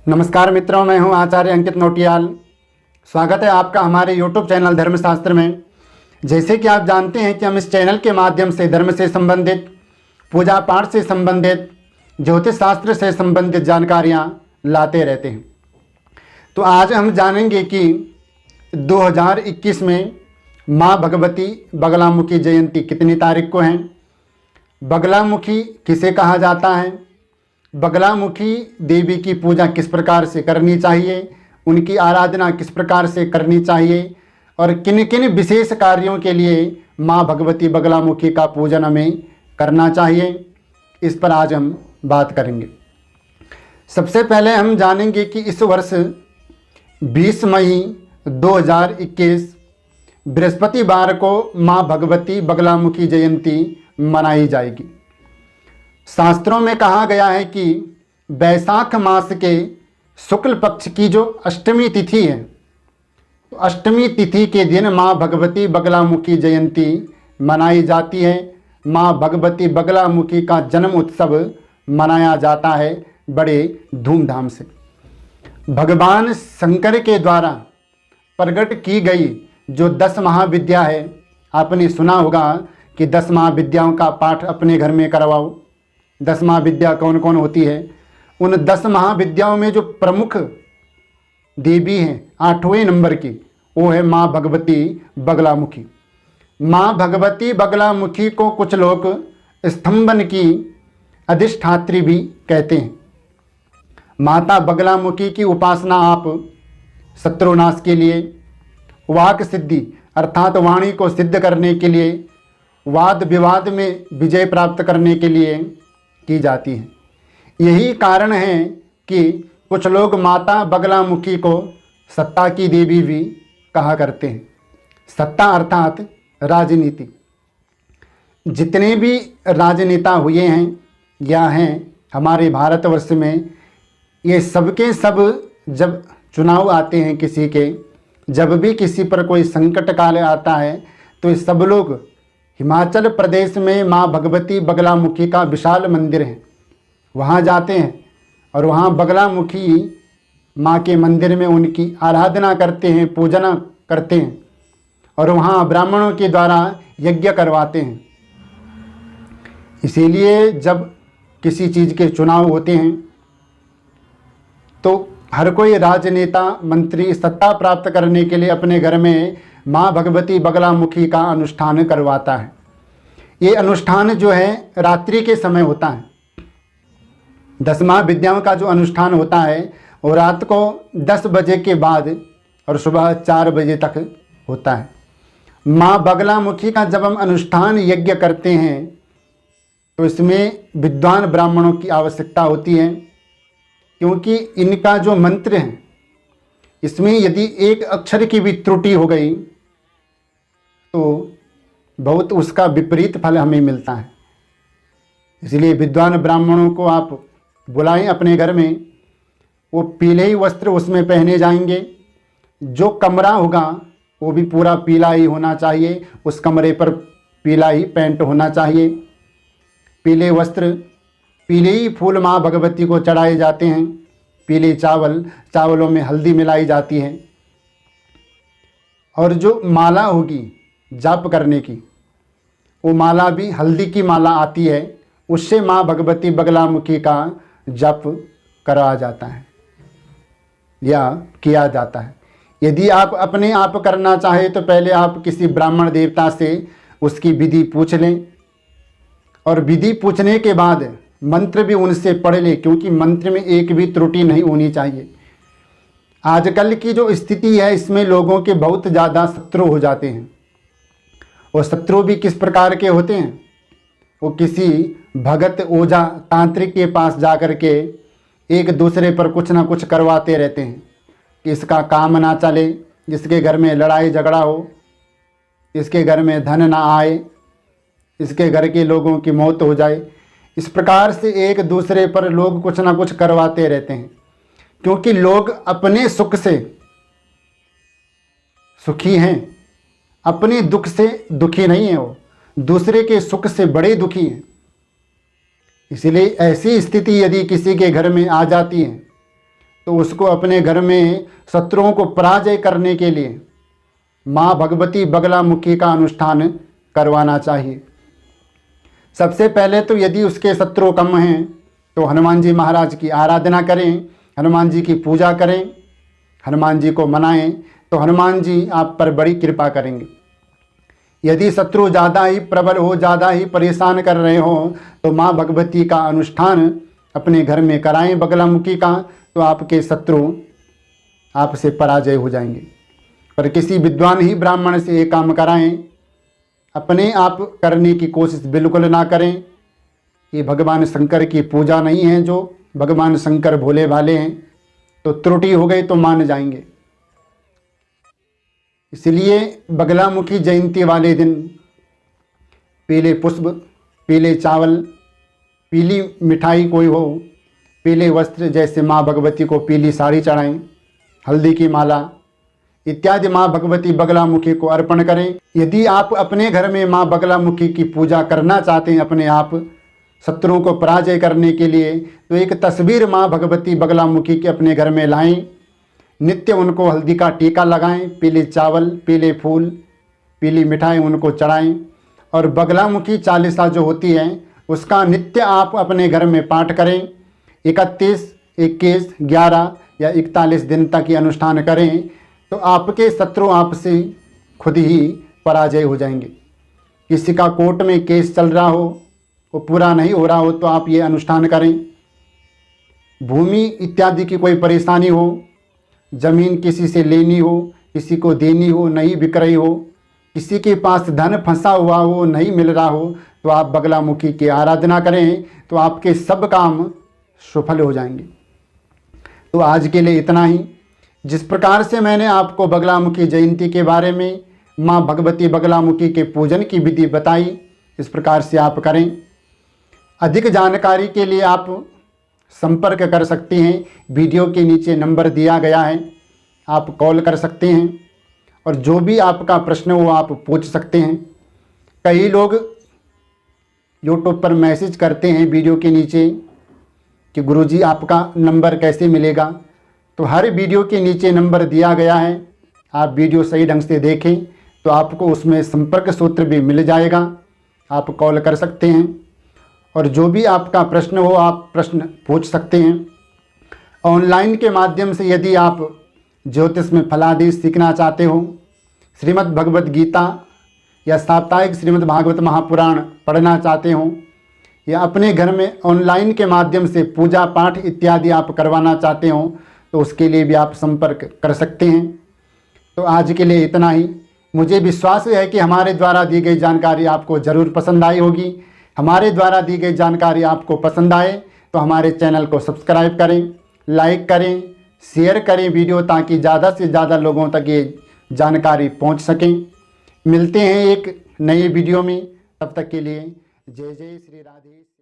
नमस्कार मित्रों, मैं हूं आचार्य अंकित नोटियाल। स्वागत है आपका हमारे YouTube चैनल धर्मशास्त्र में। जैसे कि आप जानते हैं कि हम इस चैनल के माध्यम से धर्म से संबंधित, पूजा पाठ से संबंधित, ज्योतिष शास्त्र से संबंधित जानकारियां लाते रहते हैं। तो आज हम जानेंगे कि 2021 में माँ भगवती बगलामुखी जयंती कितनी तारीख को है, बगलामुखी किसे कहा जाता है, बगलामुखी देवी की पूजा किस प्रकार से करनी चाहिए, उनकी आराधना किस प्रकार से करनी चाहिए और किन किन विशेष कार्यों के लिए माँ भगवती बगलामुखी का पूजन हमें करना चाहिए, इस पर आज हम बात करेंगे। सबसे पहले हम जानेंगे कि इस वर्ष 20 मई 2021 बृहस्पतिवार को माँ भगवती बगलामुखी जयंती मनाई जाएगी। शास्त्रों में कहा गया है कि वैशाख मास के शुक्ल पक्ष की जो अष्टमी तिथि है, तो अष्टमी तिथि के दिन माँ भगवती बगलामुखी जयंती मनाई जाती है। माँ भगवती बगलामुखी का जन्म उत्सव मनाया जाता है बड़े धूमधाम से। भगवान शंकर के द्वारा प्रकट की गई जो 10 महाविद्या है, आपने सुना होगा कि 10 महाविद्याओं का पाठ अपने घर में करवाओ। 10 महाविद्या कौन कौन होती है? उन 10 महाविद्याओं में जो प्रमुख देवी हैं 8वें नंबर की, वो है माँ भगवती बगलामुखी। माँ भगवती बगलामुखी को कुछ लोग स्तंभन की अधिष्ठात्री भी कहते हैं। माता बगलामुखी की उपासना आप शत्रुनाश के लिए, वाक सिद्धि अर्थात वाणी को सिद्ध करने के लिए, वाद विवाद में विजय प्राप्त करने के लिए की जाती है। यही कारण है कि कुछ लोग माता बगलामुखी को सत्ता की देवी भी कहा करते हैं। सत्ता अर्थात राजनीति। जितने भी राजनेता हुए हैं या हैं हमारे भारतवर्ष में, ये सबके सब जब चुनाव आते हैं किसी के, जब भी किसी पर कोई संकट काल आता है, तो ये सब लोग हिमाचल प्रदेश में माँ भगवती बगलामुखी का विशाल मंदिर है, वहाँ जाते हैं और वहाँ बगलामुखी माँ के मंदिर में उनकी आराधना करते हैं, पूजना करते हैं और वहाँ ब्राह्मणों के द्वारा यज्ञ करवाते हैं। इसीलिए जब किसी चीज़ के चुनाव होते हैं तो हर कोई राजनेता मंत्री सत्ता प्राप्त करने के लिए अपने घर में माँ भगवती बगलामुखी का अनुष्ठान करवाता है। ये अनुष्ठान जो है रात्रि के समय होता है। 10 महाविद्याओं का जो अनुष्ठान होता है वो रात को 10 बजे के बाद और सुबह 4 बजे तक होता है। माँ बगलामुखी का जब हम अनुष्ठान यज्ञ करते हैं तो इसमें विद्वान ब्राह्मणों की आवश्यकता होती है, क्योंकि इनका जो मंत्र है इसमें यदि एक अक्षर की भी त्रुटि हो गई तो बहुत उसका विपरीत फल हमें मिलता है। इसलिए विद्वान ब्राह्मणों को आप बुलाएं अपने घर में। वो पीले ही वस्त्र उसमें पहने जाएंगे। जो कमरा होगा वो भी पूरा पीला ही होना चाहिए, उस कमरे पर पीला ही पेंट होना चाहिए। पीले वस्त्र, पीले ही फूल माँ भगवती को चढ़ाए जाते हैं। पीले चावलों में हल्दी मिलाई जाती है। और जो माला होगी जाप करने की, वो माला भी हल्दी की माला आती है, उससे माँ भगवती बगलामुखी का जप करा जाता है या किया जाता है। यदि आप अपने आप करना चाहे तो पहले आप किसी ब्राह्मण देवता से उसकी विधि पूछ लें और विधि पूछने के बाद मंत्र भी उनसे पढ़ लें, क्योंकि मंत्र में एक भी त्रुटि नहीं होनी चाहिए। आजकल की जो स्थिति है इसमें लोगों के बहुत ज़्यादा शत्रु हो जाते हैं। और शत्रु भी किस प्रकार के होते हैं? वो किसी भगत ओझा तांत्रिक के पास जा कर के एक दूसरे पर कुछ ना कुछ करवाते रहते हैं कि इसका काम ना चले, जिसके घर में लड़ाई झगड़ा हो, इसके घर में धन ना आए, इसके घर के लोगों की मौत हो जाए। इस प्रकार से एक दूसरे पर लोग कुछ ना कुछ करवाते रहते हैं, क्योंकि लोग अपने सुख से सुखी हैं, अपने दुख से दुखी नहीं है। वो दूसरे के सुख से बड़े दुखी हैं। इसलिए ऐसी स्थिति यदि किसी के घर में आ जाती है तो उसको अपने घर में शत्रुओं को पराजय करने के लिए माँ भगवती बगलामुखी का अनुष्ठान करवाना चाहिए। सबसे पहले तो यदि उसके शत्रु कम हैं तो हनुमान जी महाराज की आराधना करें, हनुमान जी की पूजा करें, हनुमान जी को मनाएं, तो हनुमान जी आप पर बड़ी कृपा करेंगे। यदि शत्रु ज़्यादा ही प्रबल हो, ज़्यादा ही परेशान कर रहे हो, तो माँ भगवती का अनुष्ठान अपने घर में कराएं बगलामुखी का, तो आपके शत्रु आपसे पराजय हो जाएंगे। पर किसी विद्वान ही ब्राह्मण से ये काम कराएं, अपने आप करने की कोशिश बिल्कुल ना करें। ये भगवान शंकर की पूजा नहीं है, जो भगवान शंकर भोले भाले हैं, तो त्रुटि हो गई तो मान जाएंगे। इसलिए बगलामुखी जयंती वाले दिन पीले पुष्प, पीले चावल, पीली मिठाई कोई हो, पीले वस्त्र जैसे माँ भगवती को पीली साड़ी चढ़ाएं, हल्दी की माला इत्यादि माँ भगवती बगलामुखी को अर्पण करें। यदि आप अपने घर में माँ बगलामुखी की पूजा करना चाहते हैं अपने आप शत्रुओं को पराजय करने के लिए, तो एक तस्वीर माँ भगवती बगलामुखी के अपने घर में लाएं, नित्य उनको हल्दी का टीका लगाएं, पीले चावल, पीले फूल, पीली मिठाई उनको चढ़ाएं, और बगलामुखी चालीसा जो होती है उसका नित्य आप अपने घर में पाठ करें। 31, 21, 11 या 41 दिन तक ये अनुष्ठान करें, तो आपके शत्रु आपसे खुद ही पराजय हो जाएंगे। किसी का कोर्ट में केस चल रहा हो, वो पूरा नहीं हो रहा हो, तो आप ये अनुष्ठान करें। भूमि इत्यादि की कोई परेशानी हो, जमीन किसी से लेनी हो, किसी को देनी हो, नहीं बिक रही हो, किसी के पास धन फंसा हुआ हो, नहीं मिल रहा हो, तो आप बगलामुखी की आराधना करें, तो आपके सब काम सफल हो जाएंगे। तो आज के लिए इतना ही। जिस प्रकार से मैंने आपको बगलामुखी जयंती के बारे में, माँ भगवती बगलामुखी के पूजन की विधि बताई, इस प्रकार से आप करें। अधिक जानकारी के लिए आप संपर्क कर सकते हैं, वीडियो के नीचे नंबर दिया गया है, आप कॉल कर सकते हैं और जो भी आपका प्रश्न हो आप पूछ सकते हैं। कई लोग यूट्यूब पर मैसेज करते हैं वीडियो के नीचे कि गुरुजी आपका नंबर कैसे मिलेगा, तो हर वीडियो के नीचे नंबर दिया गया है, आप वीडियो सही ढंग से देखें तो आपको उसमें संपर्क सूत्र भी मिल जाएगा, आप कॉल कर सकते हैं और जो भी आपका प्रश्न हो आप प्रश्न पूछ सकते हैं। ऑनलाइन के माध्यम से यदि आप ज्योतिष में फलादेश सीखना चाहते हो, श्रीमद् भगवद गीता या साप्ताहिक श्रीमद् भागवत महापुराण पढ़ना चाहते हो, या अपने घर में ऑनलाइन के माध्यम से पूजा पाठ इत्यादि आप करवाना चाहते हो, तो उसके लिए भी आप संपर्क कर सकते हैं। तो आज के लिए इतना ही। मुझे विश्वास है कि हमारे द्वारा दी गई जानकारी आपको ज़रूर पसंद आई होगी। हमारे द्वारा दी गई जानकारी आपको पसंद आए तो हमारे चैनल को सब्सक्राइब करें, लाइक करें, शेयर करें वीडियो, ताकि ज़्यादा से ज़्यादा लोगों तक ये जानकारी पहुंच सकें। मिलते हैं एक नए वीडियो में, तब तक के लिए जय जय श्री राधे।